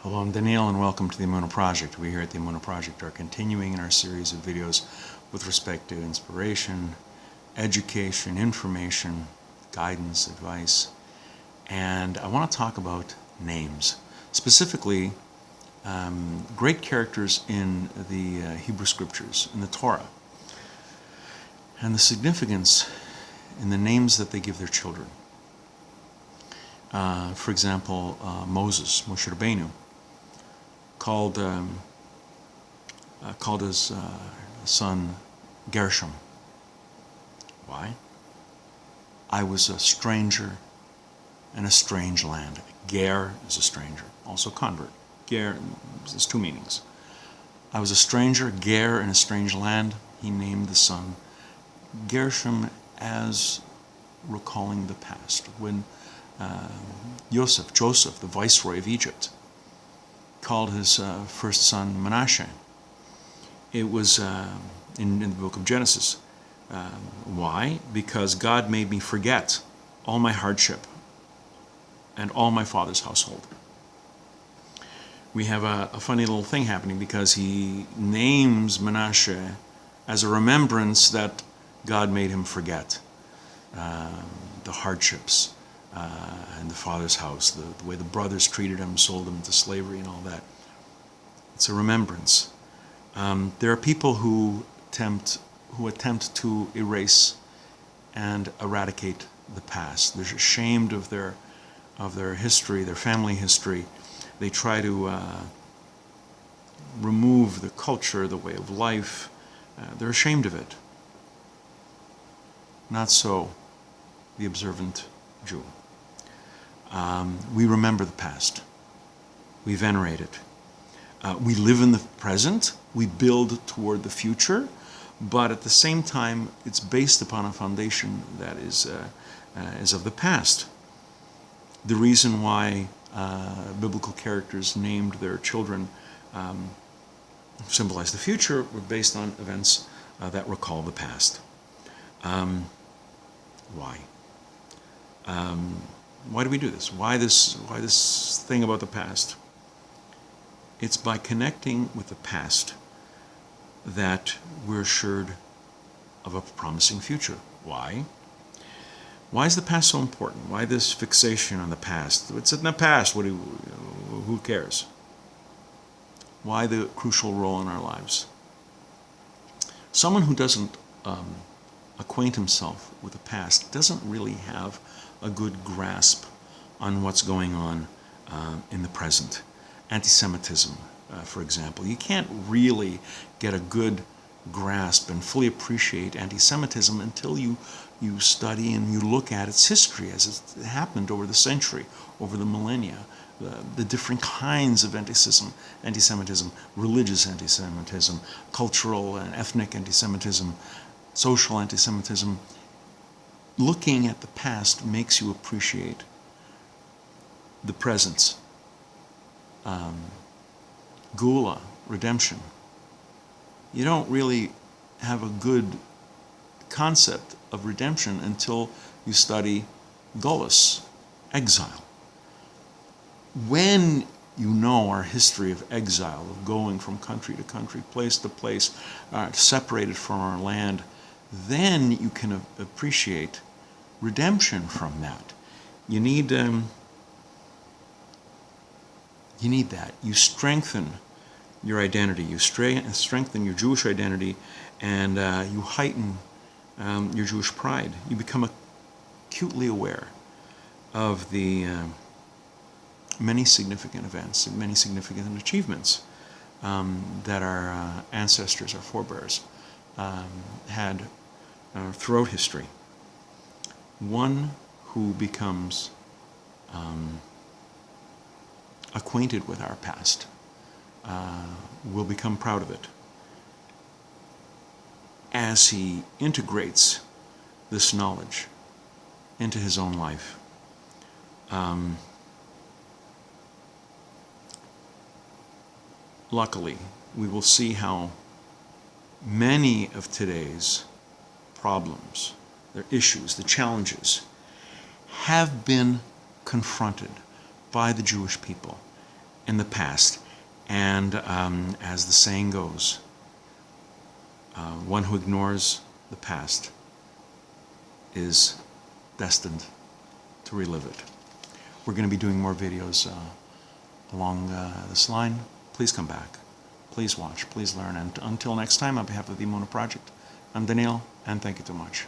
Hello, I'm Daniel and welcome to the Emunah Project. We here at the Emunah Project are continuing in our series of videos with respect to inspiration, education, information, guidance, advice, and I want to talk about names. Specifically, great characters in the Hebrew Scriptures, in the Torah, and the significance in the names that they give their children. For example, Moses, Moshe Rabbeinu, called his son Gershom. Why? I was a stranger in a strange land. Ger is a stranger, also convert. Ger has two meanings. I was a stranger, Ger, in a strange land. He named the son Gershom as recalling the past. When Joseph, the viceroy of Egypt, called his first son Manasseh. It was in the book of Genesis. Why? Because God made me forget all my hardship and all my father's household. We have a funny little thing happening because he names Manasseh as a remembrance that God made him forget the hardships in the father's house, the way the brothers treated him, sold him into slavery and all that. It's a remembrance. There are people who attempt to erase and eradicate the past. They're ashamed of their history, their family history. They try to remove the culture, the way of life. They're ashamed of it. Not so the observant Jew. We remember the past. We venerate it. We live in the present. We build toward the future, but at the same time, it's based upon a foundation that is of the past. The reason why biblical characters named their children symbolize the future were based on events that recall the past. Why? Why do we do this? Why this thing about the past? It's by connecting with the past that we're assured of a promising future. Why? Why is the past so important? Why this fixation on the past? It's in the past. Who cares? Why the crucial role in our lives? Someone who doesn't acquaint himself with the past doesn't really have a good grasp on what's going on in the present. Anti-Semitism, for example. You can't really get a good grasp and fully appreciate anti-Semitism until you study and you look at its history as it happened over the century, over the millennia, the different kinds of anti-Semitism, religious anti-Semitism, cultural and ethnic anti-Semitism, social anti-Semitism. Looking at the past makes you appreciate the present. Gula, redemption. You don't really have a good concept of redemption until you study Golus, exile. When you know our history of exile, of going from country to country, place to place, separated from our land, then you can appreciate redemption from that. You need that. You strengthen your identity. You strengthen your Jewish identity, and you heighten your Jewish pride. You become acutely aware of the many significant events and many significant achievements that our ancestors, our forebears, had throughout history. One who becomes acquainted with our past will become proud of it as he integrates this knowledge into his own life. Luckily, we will see how many of today's problems, their issues, the challenges, have been confronted by the Jewish people in the past. And as the saying goes, one who ignores the past is destined to relive it. We're going to be doing more videos along this line. Please come back. Please watch. Please learn. And until next time, on behalf of the Emunah Project, I'm Daniel, and thank you too much.